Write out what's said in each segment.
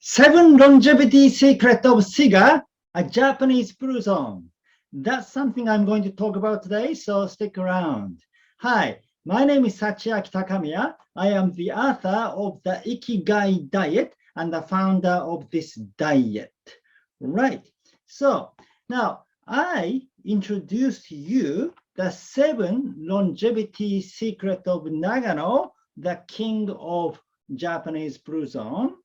7 longevity secret of Shiga, a Japanese brew zone. That's something I'm going to talk about today, so stick around. Hi, my name is Sachiaki Takamiya. I am the author of the Ikigai Diet and the founder of this diet. Right, so now I introduced you the 7 longevity secret of Nagano, the king of Japanese brew zone.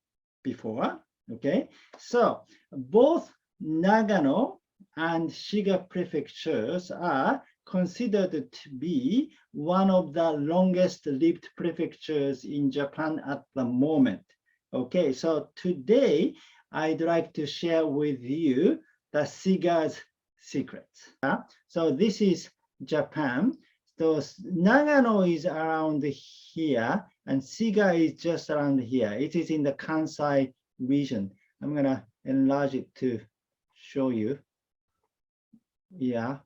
Before, okay, so both Nagano and Shiga prefectures are considered to be one of the longest lived prefectures in Japan at the moment. Okay, so today I'd like to share with you the Shiga's secrets. So this is Japan. So Nagano is around here, and Shiga is just around here. It is in the Kansai region. I'm going to enlarge it to show you. Yeah.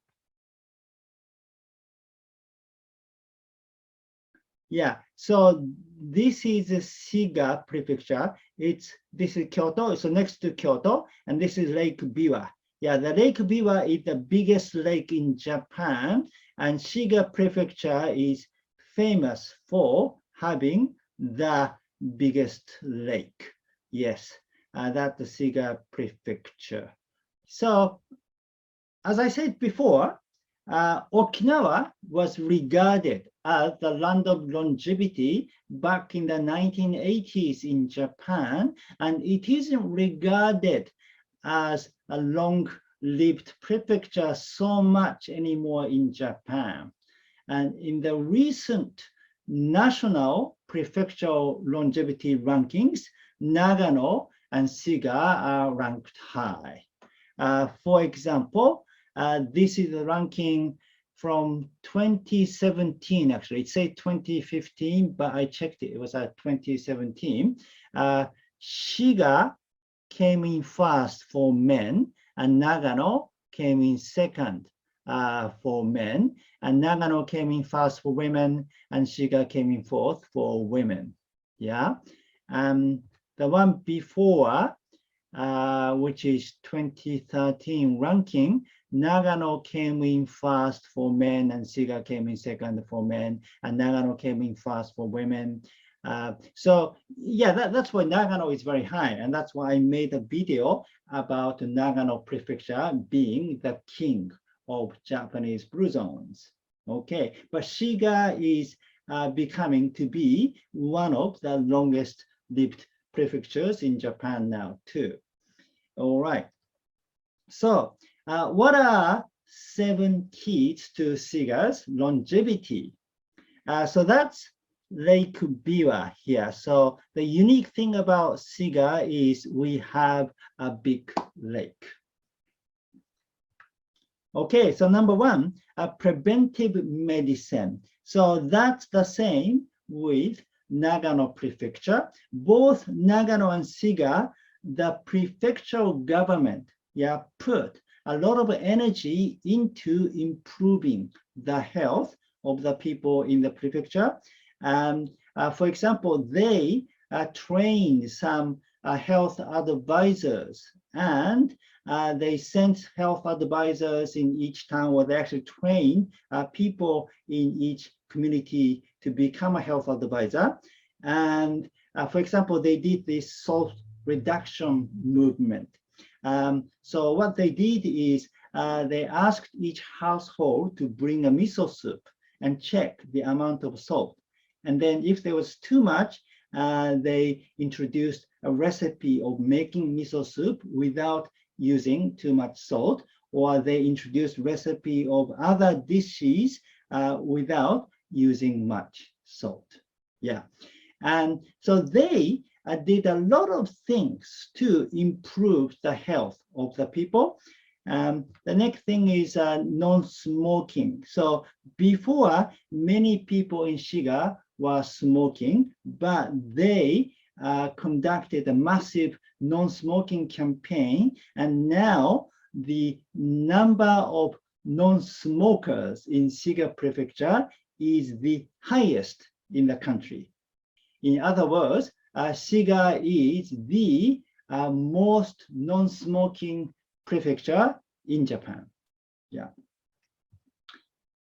Yeah, so this is the Shiga Prefecture. This is Kyoto, so next to Kyoto, and this is Lake Biwa. Yeah, the Lake Biwa is the biggest lake in Japan, and Shiga Prefecture is famous for having the biggest lake. Yes, that's the Shiga Prefecture. So, as I said before, Okinawa was regarded as the land of longevity back in the 1980s in Japan, and it isn't regarded as a long-lived prefecture so much anymore in Japan. And in the recent national prefectural longevity rankings, Nagano and Shiga are ranked high. For example, this is the ranking from 2017, actually. It said 2015, but I checked it. It was at 2017. Shiga came in first for men, and Nagano came in second for men, and Nagano came in first for women, and Shiga came in fourth for women. Yeah, the one before, which is 2013 ranking, Nagano came in first for men, and Shiga came in second for men, and Nagano came in first for women. So yeah, that's why Nagano is very high, and that's why I made a video about Nagano Prefecture being the king of Japanese brew zones. Okay, but Shiga is becoming to be one of the longest lived prefectures in Japan now too. All right, so what are 7 keys to Shiga's longevity? So that's Lake Biwa here. So the unique thing about Shiga is we have a big lake. Okay, so number 1, preventive medicine. So that's the same with Nagano Prefecture. Both Nagano and Shiga, the prefectural government, put a lot of energy into improving the health of the people in the prefecture. For example, they trained some health advisors, and they sent health advisors in each town, where they actually train people in each community to become a health advisor. And for example, they did this salt reduction movement. So what they did is they asked each household to bring a miso soup and check the amount of salt. And then if there was too much, they introduced a recipe of making miso soup without using too much salt, or they introduced recipe of other dishes without using much salt. Yeah, and so they did a lot of things to improve the health of the people. The next thing is non-smoking. So before, many people in Shiga were smoking, but they conducted a massive non-smoking campaign, and now the number of non-smokers in Shiga Prefecture is the highest in the country. In other words, Shiga is the most non-smoking prefecture in Japan. Yeah.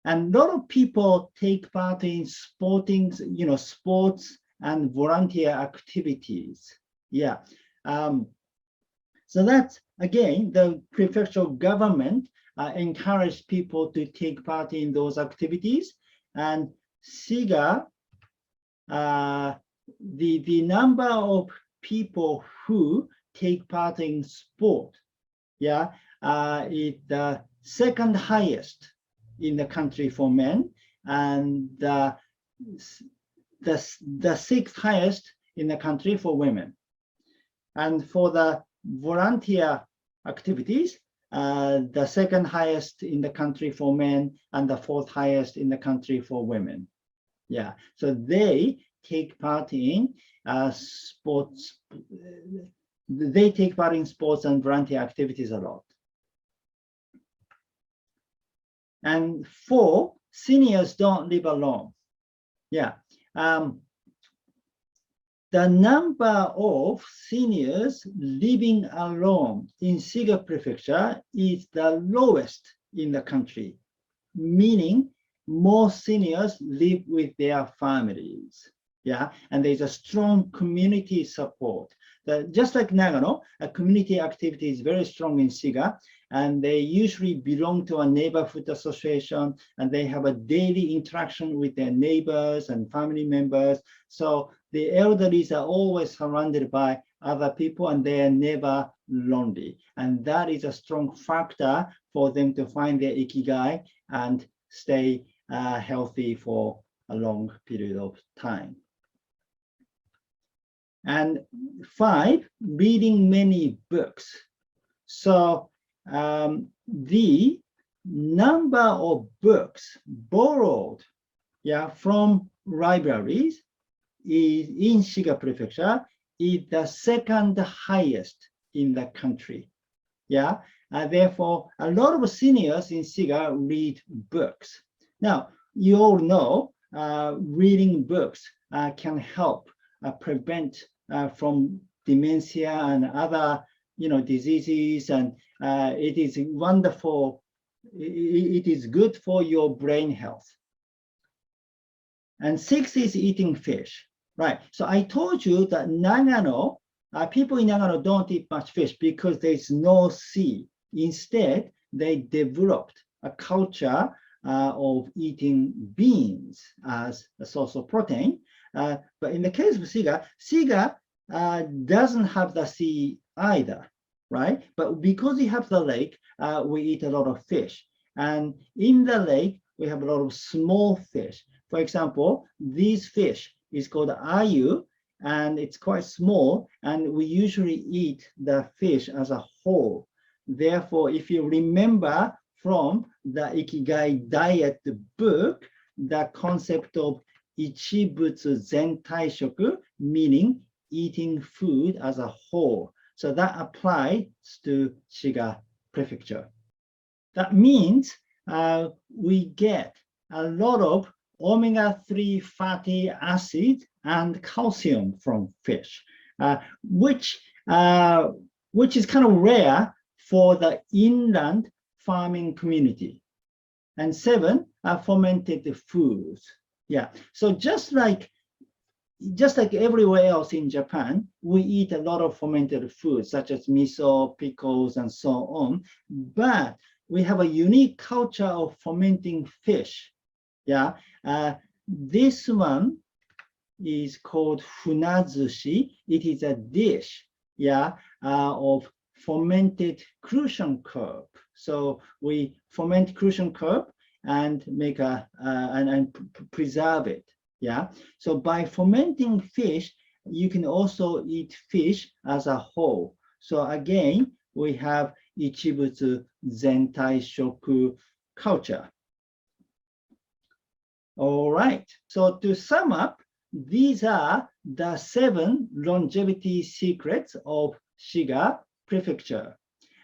And a lot of people take part in sports and volunteer activities. Yeah. So that's, again, the prefectural government encouraged people to take part in those activities. And Shiga, the number of people who take part in sport, yeah, is the second highest in the country for men, and the sixth highest in the country for women. And for the volunteer activities, the second highest in the country for men and the fourth highest in the country for women. Yeah, so they take part in sports. They take part in sports and volunteer activities a lot. And 4, seniors don't live alone. Yeah. The number of seniors living alone in Shiga Prefecture is the lowest in the country, meaning most seniors live with their families. Yeah, and there's a strong community support. Just like Nagano, a community activity is very strong in Shiga, and they usually belong to a neighborhood association, and they have a daily interaction with their neighbors and family members. So the elderly are always surrounded by other people, and they are never lonely. And that is a strong factor for them to find their Ikigai and stay healthy for a long period of time. And 5, reading many books. So the number of books borrowed, yeah, from libraries is in Shiga Prefecture is the second highest in the country. Yeah, therefore, a lot of seniors in Shiga read books. Now, you all know reading books can help prevent from dementia and other diseases, and it is wonderful. It is good for your brain health. And 6 is eating fish, right? So I told you that Nagano, people in Nagano don't eat much fish because there's no sea. Instead, they developed a culture of eating beans as a source of protein. But in the case of Shiga doesn't have the sea either, right? But because we have the lake, we eat a lot of fish. And in the lake, we have a lot of small fish. For example, this fish is called ayu, and it's quite small, and we usually eat the fish as a whole. Therefore, if you remember from the Ikigai Diet book, the concept of Ichibutsu Zentai Shoku, meaning eating food as a whole. So that applies to Shiga Prefecture. That means we get a lot of omega-3 fatty acids and calcium from fish, which is kind of rare for the inland farming community. And 7 are fermented foods. Yeah, so just like everywhere else in Japan, we eat a lot of fermented foods such as miso, pickles, and so on. But we have a unique culture of fermenting fish. Yeah, this one is called funazushi. It is a dish, yeah, of fermented crucian curd. So we ferment crucian curd and make and preserve it. Yeah. So by fermenting fish, you can also eat fish as a whole. So again, we have Ichibutsu Zentai Shoku culture. All right. So to sum up, these are the 7 longevity secrets of Shiga Prefecture.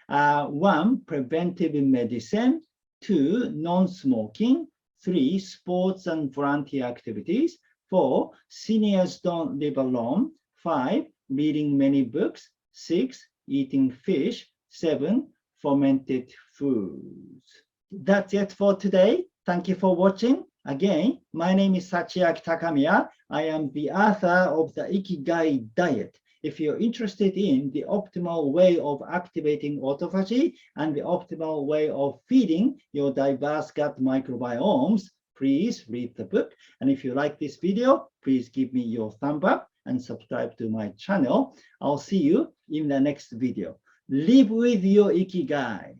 1, preventive medicine. 2, non-smoking. 3, sports and volunteer activities. 4, seniors don't live alone. 5, reading many books. 6, eating fish, 7, fermented foods. That's it for today. Thank you for watching. Again, my name is Sachiaki Takamiya. I am the author of the Ikigai Diet. If you're interested in the optimal way of activating autophagy and the optimal way of feeding your diverse gut microbiomes, please read the book. And if you like this video, please give me your thumb up and subscribe to my channel. I'll see you in the next video. Live with your Ikigai.